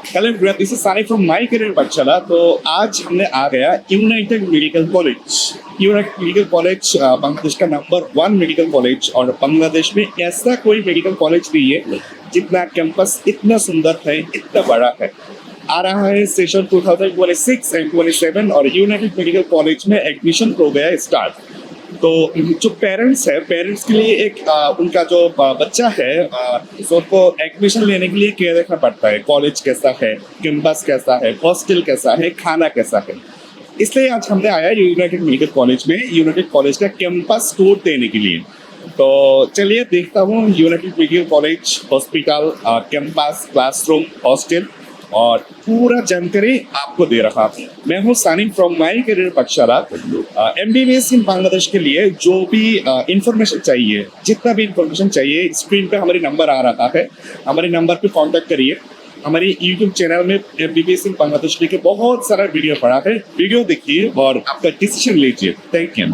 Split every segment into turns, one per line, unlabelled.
Hello everyone, this is सानी from my career पाठशाला। तो आज हमने आ गया United medical college. United medical college Bangladesh का नंबर 1 मेडिकल कॉलेज, और बांग्लादेश में ऐसा कोई मेडिकल कॉलेज नहीं है जितना कैंपस इतना सुंदर है, इतना बड़ा है। आ रहा है सेशन 2026 एंड 27 और यूनाइटेड मेडिकल कॉलेज में एडमिशन हो गया स्टार्ट। तो जो पेरेंट्स है, पेरेंट्स के लिए एक उनका जो बच्चा है तो उनको एडमिशन लेने के लिए क्या देखना पड़ता है, कॉलेज कैसा है, कैंपस कैसा है, हॉस्टल कैसा है, खाना कैसा है। इसलिए आज हमने आया यूनाइटेड मेडिकल कॉलेज में, यूनाइटेड कॉलेज का कैंपस टूर देने के लिए। तो चलिए देखता हूँ United medical college, hospital, campus, classroom, hostel और पूरा जानकारी आपको दे रहा हूँ। मैं हूँ सानी फ्रॉम माय करियर पाठशाला। MBBS इन बांग्लादेश के लिए जो भी इंफॉर्मेशन चाहिए, जितना भी इंफॉर्मेशन चाहिए, स्क्रीन पे हमारे नंबर आ रहा है, हमारे नंबर पे कांटेक्ट करिए। हमारे यूट्यूब चैनल में MBBS इन बांग्लादेश के बहुत सारा वीडियो पड़ा है, वीडियो देखिए और आपका डिसीजन लीजिए। Thank you.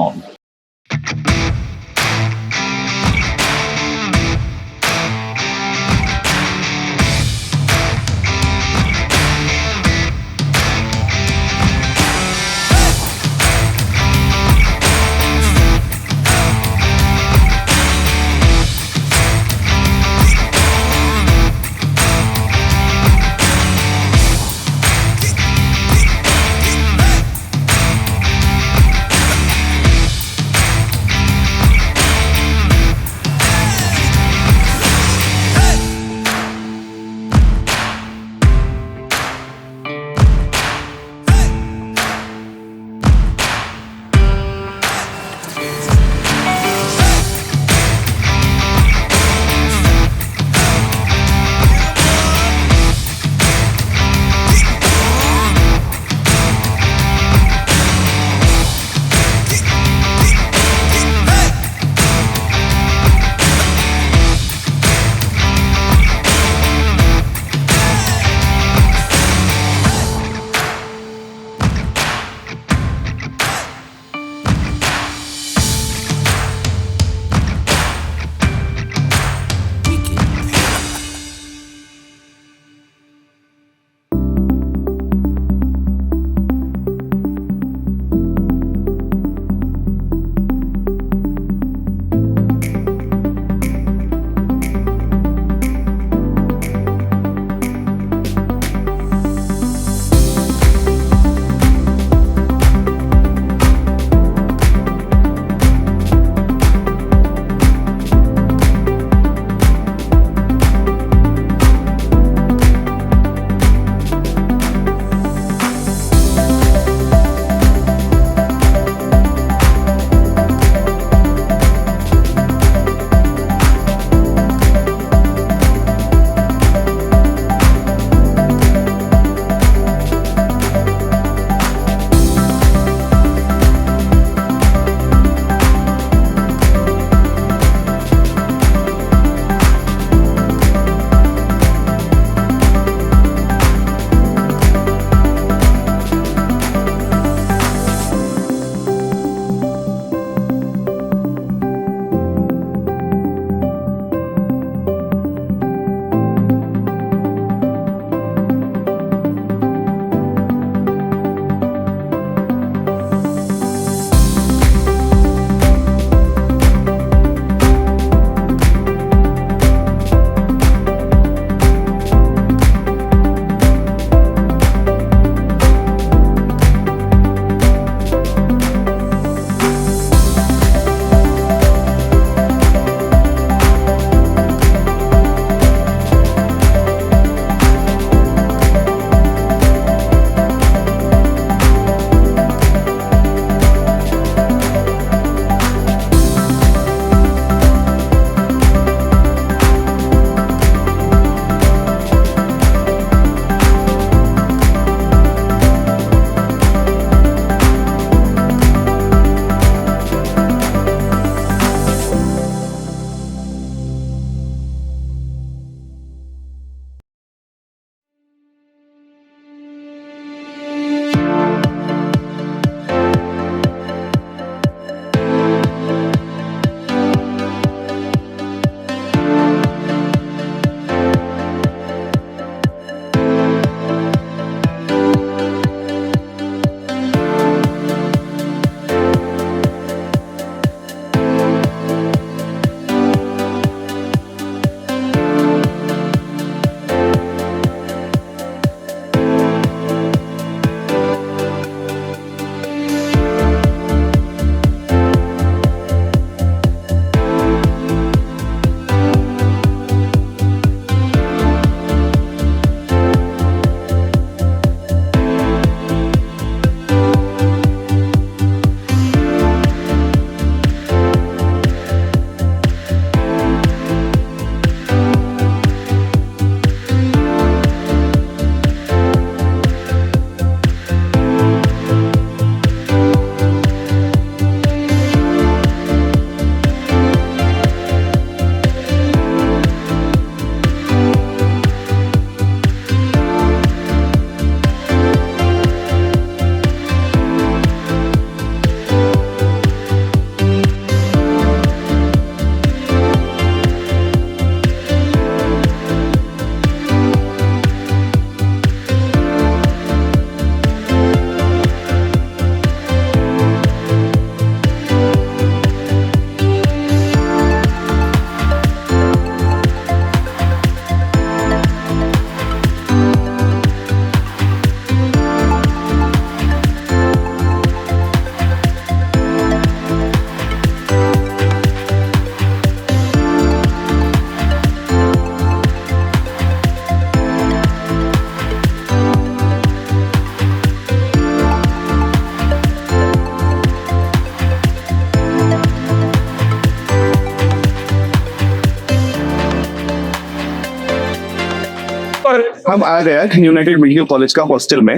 हम आ गए यूनाइटेड मेडिकल कॉलेज का हॉस्टल में।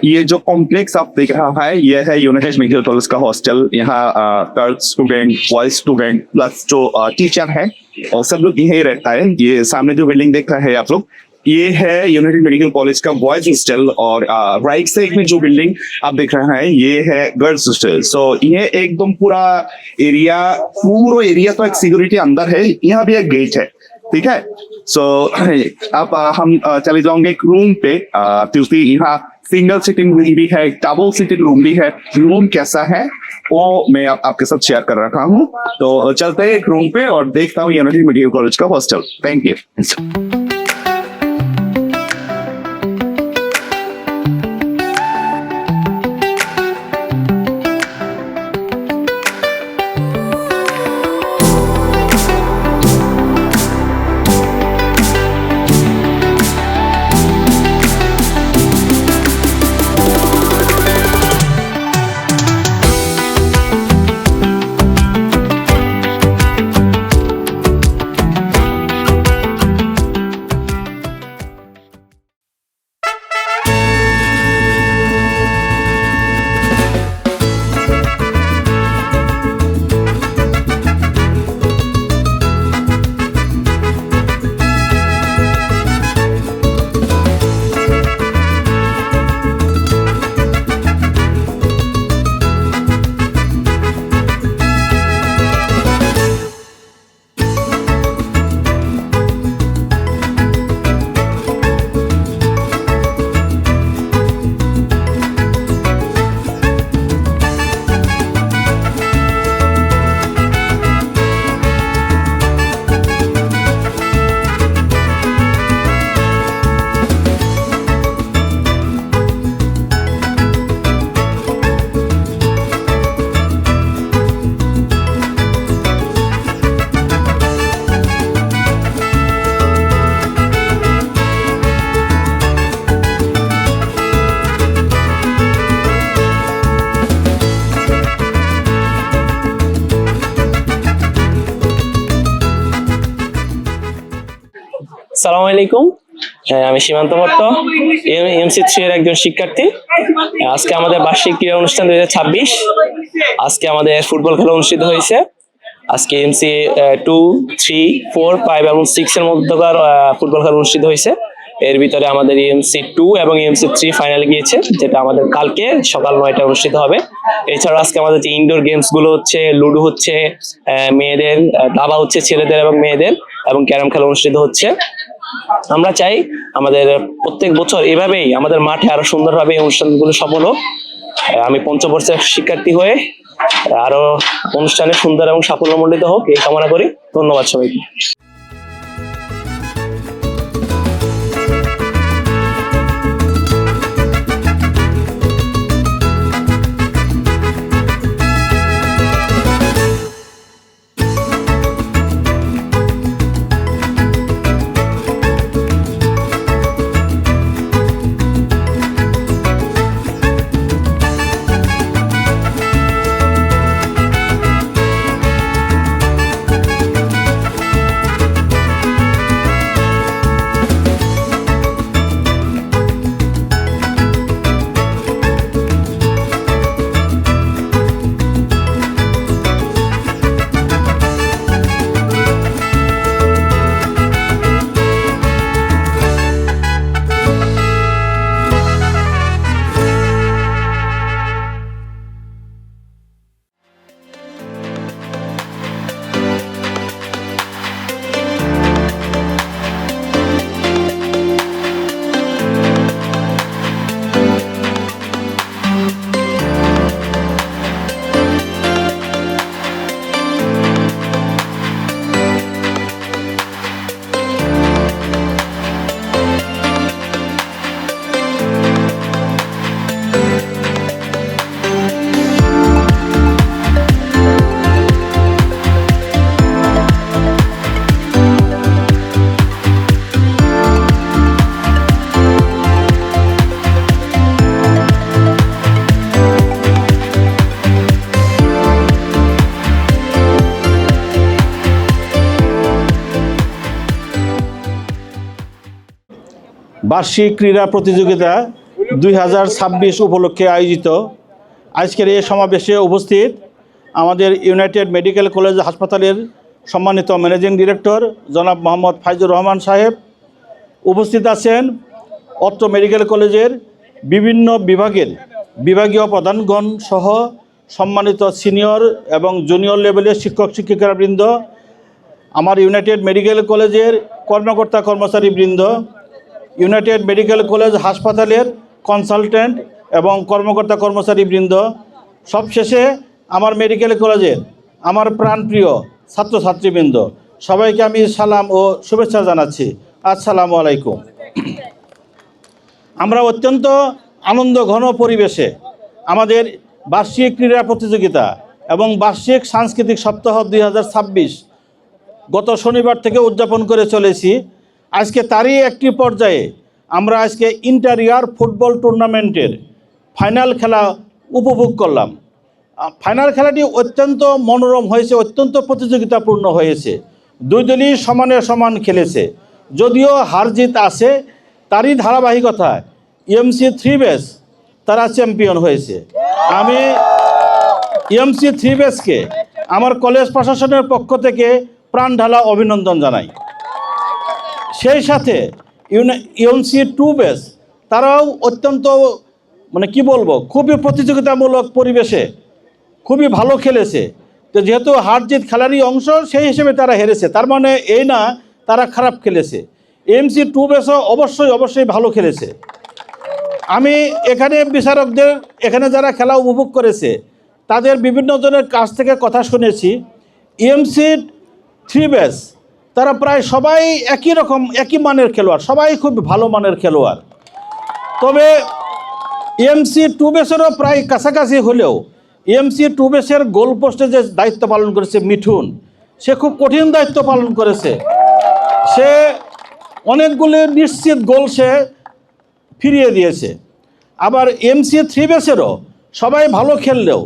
ये जो कॉम्प्लेक्स आप देख रहा है ये है यूनाइटेड मेडिकल कॉलेज का हॉस्टल। यहाँ girls student, boys student plus जो टीचर है और सब लोग यहीं रहता है। ये सामने जो बिल्डिंग देख रहे हैं आप लोग, ये है यूनाइटेड मेडिकल कॉलेज का बॉयज हॉस्टल और राइट साइड में जो बिल्डिंग आप देख रहे हैं ये है गर्ल्स हॉस्टल। सो ये एकदम पूरा एरिया तो एक सिक्योरिटी अंदर है, यहाँ भी एक गेट है, ठीक है। सो अब हम चले जाएंगे एक रूम पे, क्योंकि यहाँ सिंगल सिटिंग रूम भी है, डबल सिटिंग रूम भी है। रूम कैसा है वो मैं आपके साथ शेयर कर रखा हूँ। तो चलते हैं एक रूम पे और देखता हूँ यूनाइटेड मेडिकल कॉलेज का हॉस्टल। Thank you.
সালাম আলাইকুম, আমি সীমান্ত ভট্ট, এমসি3 এর একজন শিক্ষার্থী। আজকে আমাদের বার্ষিক ক্রীড়া অনুষ্ঠান 2026। আজকে আমাদের ফুটবল খেলা অনুষ্ঠিত হয়েছে। আজকে এমসি 2, 3, 4, 5 এবং 6 এর মধ্যকার ফুটবল খেলা অনুষ্ঠিত হয়েছে। এর ভিতরে আমাদের এমসি2 এবং এমসি3 ফাইনালে গিয়েছে, যেটা আমাদের কালকে সকাল 9টায় অনুষ্ঠিত হবে। এছাড়া আজকে আমাদের যে ইনডোর গেমস গুলো হচ্ছে, লুডো হচ্ছে মেয়েদের, দাবা হচ্ছে ছেলেদের এবং মেয়েদের, এবং ক্যারাম খেলা অনুষ্ঠিত হচ্ছে। আমরা চাই আমাদের প্রত্যেক বছর এভাবেই আমাদের মাঠে আরো সুন্দরভাবে এই অনুষ্ঠানগুলো সফল হোক। আমি পঞ্চবর্ষের শিক্ষার্থী হয়ে আরো অনুষ্ঠানে সুন্দর এবং সাফল্যমণ্ডিত হোক এই কামনা করি। ধন্যবাদ সবাইকে।
বার্ষিক ক্রীড়া প্রতিযোগিতা 2026 উপলক্ষে আয়োজিত আজকের এই সমাবেশে উপস্থিত আমাদের ইউনাইটেড মেডিকেল কলেজ হাসপাতালের সম্মানিত ম্যানেজিং ডিরেক্টর জনাব মোহাম্মদ ফাইজুর রহমান সাহেব, উপস্থিত আছেন অত্র মেডিকেল কলেজের বিভিন্ন বিভাগের বিভাগীয় প্রধানগণ সহ সম্মানিত সিনিয়র এবং জুনিয়র লেভেলের শিক্ষক শিক্ষিকাবৃন্দ, আমার ইউনাইটেড মেডিকেল কলেজের কর্মকর্তা কর্মচারীবৃন্দ, ইউনাইটেড মেডিকেল কলেজ হাসপাতালের কনসালটেন্ট এবং কর্মকর্তা কর্মচারীবৃন্দ, সবশেষে আমার মেডিকেল কলেজের আমার প্রাণপ্রিয় ছাত্রছাত্রীবৃন্দ, সবাইকে আমি সালাম ও শুভেচ্ছা জানাচ্ছি। আসসালামু আলাইকুম। আমরা অত্যন্ত আনন্দ ঘন পরিবেশে আমাদের বার্ষিক ক্রীড়া প্রতিযোগিতা এবং বার্ষিক সাংস্কৃতিক সপ্তাহ 2026 গত শনিবার থেকে উদযাপন করে চলেছি। আজকে তারই একটি পর্যায়ে আমরা আজকে ইন্টার ইয়ার ফুটবল টুর্নামেন্টের ফাইনাল খেলা উপভোগ করলাম। ফাইনাল খেলাটি অত্যন্ত মনোরম হয়েছে, অত্যন্ত প্রতিযোগিতাপূর্ণ হয়েছে। দুই দলই সমানে সমান খেলেছে, যদিও হার জিত আছে, তারই ধারাবাহিকতায় ইএমসি 3 বেস তারা চ্যাম্পিয়ন হয়েছে। আমি ইএমসি 3 বেসকে আমার কলেজ প্রশাসনের পক্ষ থেকে প্রাণ ঢালা অভিনন্দন জানাই। সেই সাথে ইএমসি 2 বেস তারাও অত্যন্ত কি বলবো, খুবই প্রতিযোগিতামূলক পরিবেশে খুবই ভালো খেলেছে। তো যেহেতু হার জিত খেলারই অংশ, সেই হিসেবে তারা হেরেছে, তার মানে এই না তারা খারাপ খেলেছে। ইএমসি 2 বেসও অবশ্যই ভালো খেলেছে। আমি এখানে বিচারকদের এখানে যারা খেলা উপভোগ করেছে তাদের বিভিন্ন জনের কাছ থেকে কথা শুনেছি। ইএমসি 3 বেস তারা প্রায় সবাই একই মানের খেলোয়াড়, সবাই খুব ভালো মানের খেলোয়াড়। তবে ইএমসি 2 বেসেরও প্রায় কাছাকাছি হলেও ইএমসি 2 বেসের গোল পোস্টে যে দায়িত্ব পালন করেছে মিঠুন, সে খুব কঠিন দায়িত্ব পালন করেছে। সে অনেকগুলি নিশ্চিত গোল সে ফিরিয়ে দিয়েছে। আবার ইএমসি 3 বেসেরও সবাই ভালো খেললেও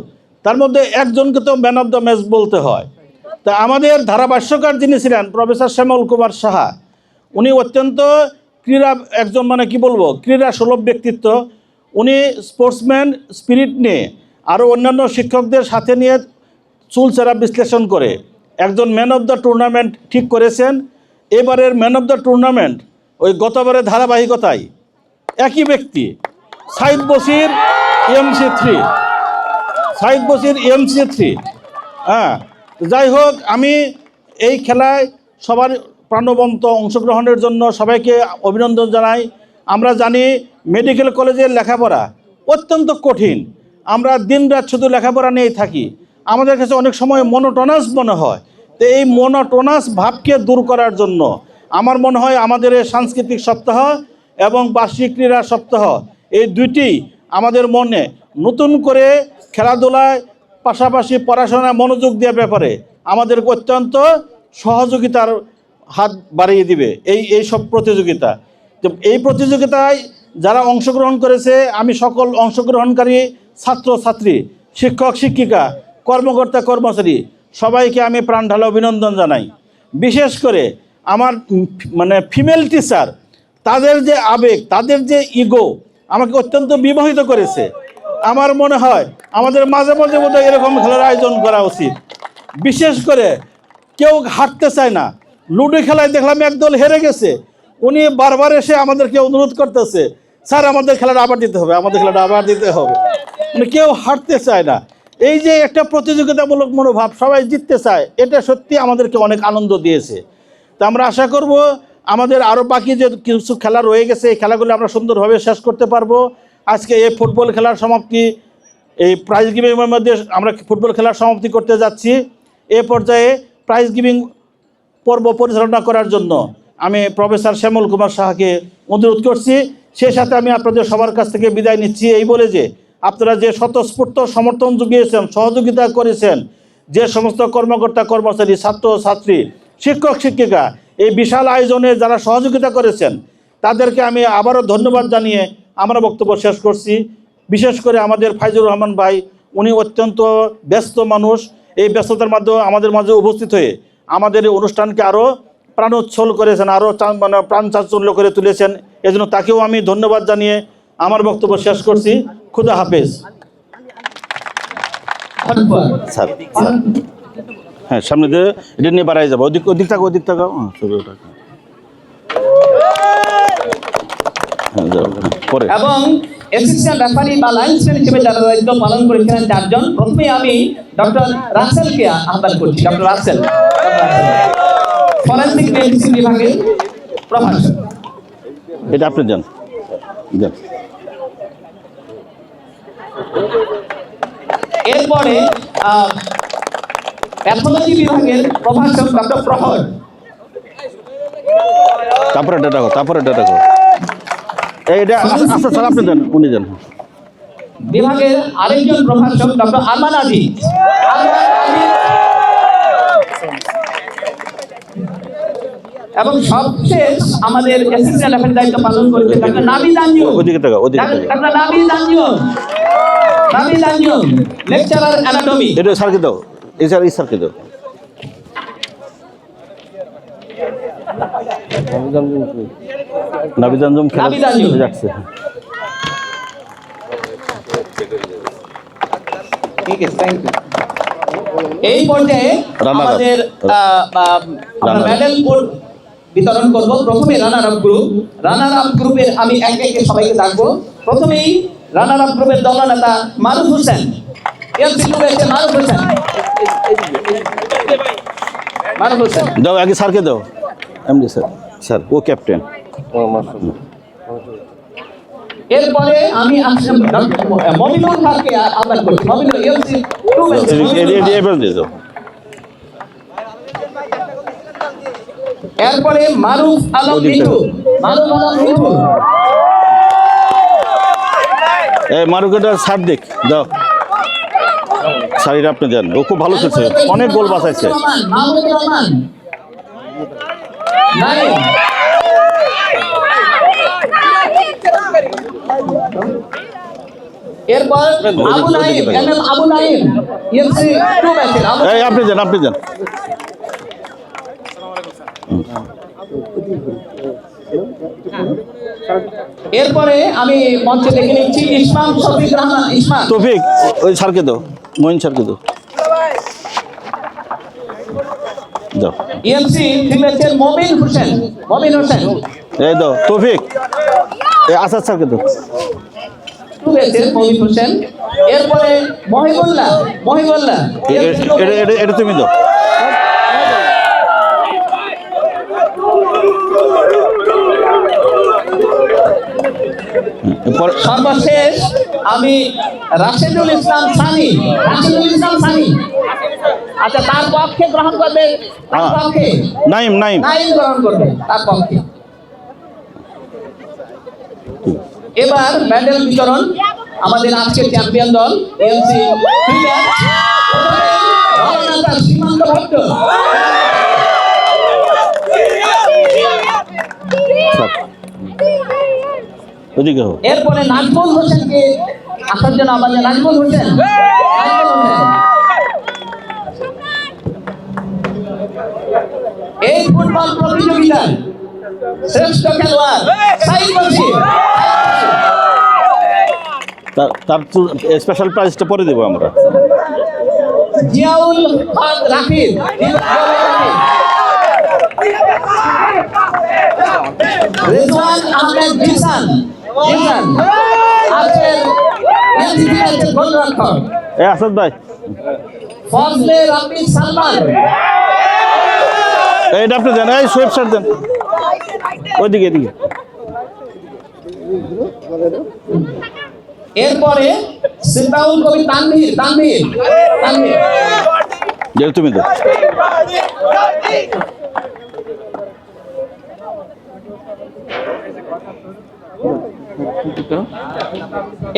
তার মধ্যে একজনকে তো ম্যান অফ দ্য ম্যাচ বলতে হয়। তা আমাদের ধারাভাষ্যকার যিনি ছিলেন প্রফেসর শ্যামল কুমার সাহা, উনি অত্যন্ত একজন ক্রীড়া সুলভ ব্যক্তিত্ব। উনি স্পোর্টসম্যান স্পিরিট নিয়ে আরও অন্যান্য শিক্ষকদের সাথে নিয়ে চুলচেরা বিশ্লেষণ করে একজন ম্যান অফ দ্য টুর্নামেন্ট ঠিক করেছেন। এবারের ম্যান অফ দ্য টুর্নামেন্ট ওই গতবারের ধারাবাহিকতায় একই ব্যক্তি, সাইদ বশির ইএমসি 3। হ্যাঁ, যাই হোক, আমি এই খেলায় সবার প্রাণবন্ত অংশগ্রহণের জন্য সবাইকে অভিনন্দন জানাই। আমরা জানি মেডিকেল কলেজের লেখাপড়া অত্যন্ত কঠিন, আমরা দিনরাত শুধু লেখাপড়া নিয়েই থাকি, আমাদের কাছে অনেক সময় মনোটোনাস মনে হয়। তো এই মনোটোনাস ভাবকে দূর করার জন্য আমার মনে হয় আমাদের এই সাংস্কৃতিক সপ্তাহ এবং বার্ষিক ক্রীড়া সপ্তাহ এই দুইটি আমাদের মনে নতুন করে খেলাধুলায় পাশাপাশি পড়াশোনায় মনোযোগ দেওয়ার ব্যাপারে আমাদের অত্যন্ত সহযোগিতার হাত বাড়িয়ে দিবে এই সব প্রতিযোগিতা। তো এই প্রতিযোগিতায় যারা অংশগ্রহণ করেছে, আমি সকল অংশগ্রহণকারী ছাত্রছাত্রী, শিক্ষক শিক্ষিকা, কর্মকর্তা কর্মচারী সবাইকে আমি প্রাণ ঢালা অভিনন্দন জানাই। বিশেষ করে আমার ফিমেল টিচার, তাদের যে আবেগ, তাদের যে ইগো আমাকে অত্যন্ত বিমোহিত করেছে। আমার মনে হয় আমাদের মাঝে মাঝে বোধহয় এরকম খেলার আয়োজন করা উচিত। বিশেষ করে কেউ হারতে চায় না। লুডো খেলায় দেখলাম একদল হেরে গেছে, উনি বারবার এসে আমাদেরকে অনুরোধ করতেছে, স্যার আমাদের খেলাটা আবার দিতে হবে, আমাদের খেলাটা আবার দিতে হবে। কেউ হারতে চায় না। এই যে একটা প্রতিযোগিতামূলক মনোভাব, সবাই জিততে চায়, এটা সত্যি আমাদেরকে অনেক আনন্দ দিয়েছে। তো আমরা আশা করব আমাদের আরও বাকি যে কিছু খেলা রয়ে গেছে, এই খেলাগুলো আমরা সুন্দরভাবে শেষ করতে পারবো। আজকে এই ফুটবল খেলার সমাপ্তি, এই প্রাইজ গিভিংয়ের মধ্যে আমরা ফুটবল খেলার সমাপ্তি করতে যাচ্ছি। এ পর্যায়ে প্রাইজ গিভিং পর্ব পরিচালনা করার জন্য আমি প্রফেসর শ্যামল কুমার সাহাকে অনুরোধ করছি। সেই সাথে আমি আপনাদের সবার কাছ থেকে বিদায় নিচ্ছি এই বলে যে, আপনারা যে স্বতঃস্ফূর্ত সমর্থন জুগিয়েছেন, সহযোগিতা করেছেন, যে সমস্ত কর্মকর্তা কর্মচারী, ছাত্র ছাত্রী, শিক্ষক শিক্ষিকা এই বিশাল আয়োজনে যারা সহযোগিতা করেছেন, তাদেরকে আমি আবারও ধন্যবাদ জানিয়ে আমার বক্তব্য শেষ করছি। বিশেষ করে আমাদের ফাইজুর রহমান ভাই, উনি অত্যন্ত ব্যস্ত মানুষ। এই ব্যস্ততার মাধ্যমে আমাদের মাঝে উপস্থিত হয়ে আমাদের এই অনুষ্ঠানকে আরও প্রাণোচ্ছল করেছেন, আরও মানে প্রাণ চাঞ্চল্য করে তুলেছেন। এজন্য তাকেও আমি ধন্যবাদ জানিয়ে আমার বক্তব্য শেষ করছি। খুদা হাফেজ। স্যার হ্যাঁ, সামনে দিয়ে এটা নিয়ে বাড়াই যাবো। ওদিক থাকো, ওদিক থাকো। পরে
এবং অ্যাসিস্ট্যান্ট রেফারি বা লাইনসম্যান হিসেবে যারা দায়িত্ব পালন করেছিলেন 4 জন। প্রথমে আমি ডক্টর রাসেলকে আহ্বান করছি। ডক্টর রাসেল ফরেনসিক মেডিসিন বিভাগের প্রভাষক।
এটা আপনি যান।
এরপরে প্যাথোলজি বিভাগের প্রভাষক ডক্টর প্রহর।
তারপরে এটা ডাকো। এইটা আচ্ছা স্যার আপনি যান, উনি যান।
বিভাগের আরেকজন প্রভাষক ডক্টর আরমান আজিজ। এবং সবশেষ আমাদের অ্যাসিস্ট্যান্ট রেফারির দায়িত্ব পালন করছেন ডক্টর নাবিদ আঞ্জুম।
ওদিকে তাকাও।
Doctor Nabid Anjum lecturer anatomy.
এটা স্যারকে দাও, এই স্যারকে দাও। নাবিদ আঞ্জুম যাচ্ছে।
ঠিক আছে, থ্যাংক ইউ। এই পর্যায়ে আমাদের আমরা মেডেল বোর্ড বিতরণ করব। প্রথমে রানার আপ গ্রুপের আমি একে সবাইকে ডাকবো। প্রথমেই রানার আপ গ্রুপের দলনেতা মারুফ হোসেন। মারুফ হোসেন
দাও, আগে স্যারকে দাও। এমডি স্যার ও ক্যাপ্টেন।
এরপরে আমি মমিনুল খানকে আহ্বান করছি। মমিনুল এরপরে মারুফ আলম মিঠু।
মারুফের সার দেখ দাও। সারিটা আপনি দেন, ও খুব ভালো খেলছে, অনেক গোল বাঁচাইছে।
এরপর আবু নাইম ইএমসি 2 ব্যাচের।
আপনি যান।
এরপরে আমি মঞ্চে দেখে নিচ্ছি ইসমাম শফিক রহমান।
তৌফিক ওই স্যারকে দাও, মঈন স্যারকে দাও।
ইএমসি 3 ব্যাচের মমিন হোসেন।
এই দাও তৌফিক। আসাদ স্যারকে দাও।
2 ব্যাচের মমিন হোসেন। এরপরে মহিবুল্লাহ।
এটা তুমি দাও।
সর্বশেষ আমি রাশেদুল ইসলাম সানি। আচ্ছা, তার পক্ষে গ্রহণ করবে।
নাইম
গ্রহণ করবে তার পক্ষে। এবার মেডেল বিতরণ। আমাদের আজকের চ্যাম্পিয়ন দল এমসি সীমান্ত ভট্ট। এরপরে নাজমুল হোসেনকে আসার জন্য আমাদের নাজমুল হোসেন। এই ফুটবল প্রতিযোগিতায় শ্রেষ্ঠ খেলোয়াড় সাইদ বশির।
তার স্পেশাল প্রাইজটা পরে দেবো আমরা।
জিয়াউল হক রাফিদ। রেজওয়ান আহমেদ জিসান। আছেন এনসিসির গোলরক্ষক।
আসাদ ভাই।
ফজলে রাব্বি সালমান।
এইটা আপনি দেন, এই সোয়েব স্যার দেন ওইদিকে।
এরপরে সিদ্দাউল কবি তানভীর।
তুমি দাও।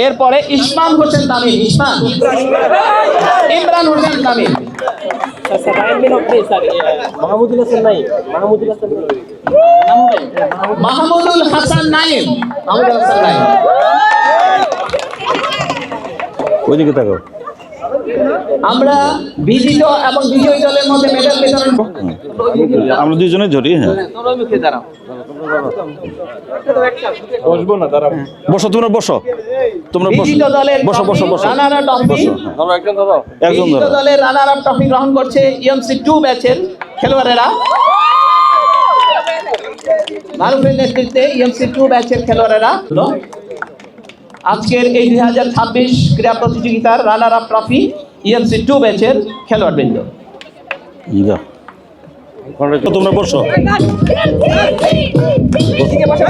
এরপরে ইসমাম হোসেন তামিম। ইমরান হোসেন তামিম। মাহমুদুল হাসান নাইম।
ওইদিকে থাকো।
আমরা বিজিত এবং বিজয়ী দলের মধ্যে মেডেল বিতরণ
আমরা দুইজনে ধরি, হ্যাঁ। বসো, তোমরা বসো, তোমরা বসো,
বিজিত দলের
বসো বসো বসো
রানার আপ ট্রফি
একজন
বিজিত
ধরো।
দলের রানার আপ ট্রফি গ্রহণ করছে ইএমসি 2 ব্যাচের খেলোয়াড়েরা। মারুফের নেতৃত্বে ইএমসি 2 ব্যাচের খেলোয়াড়েরা আজকের এই 2026 ক্রীড়া প্রতিযোগিতার রানার আপ ট্রফি ইএমসি 2 ব্যাচের খেলোয়াড়বৃন্দ।
যাও, তোমরা বসো।
বসো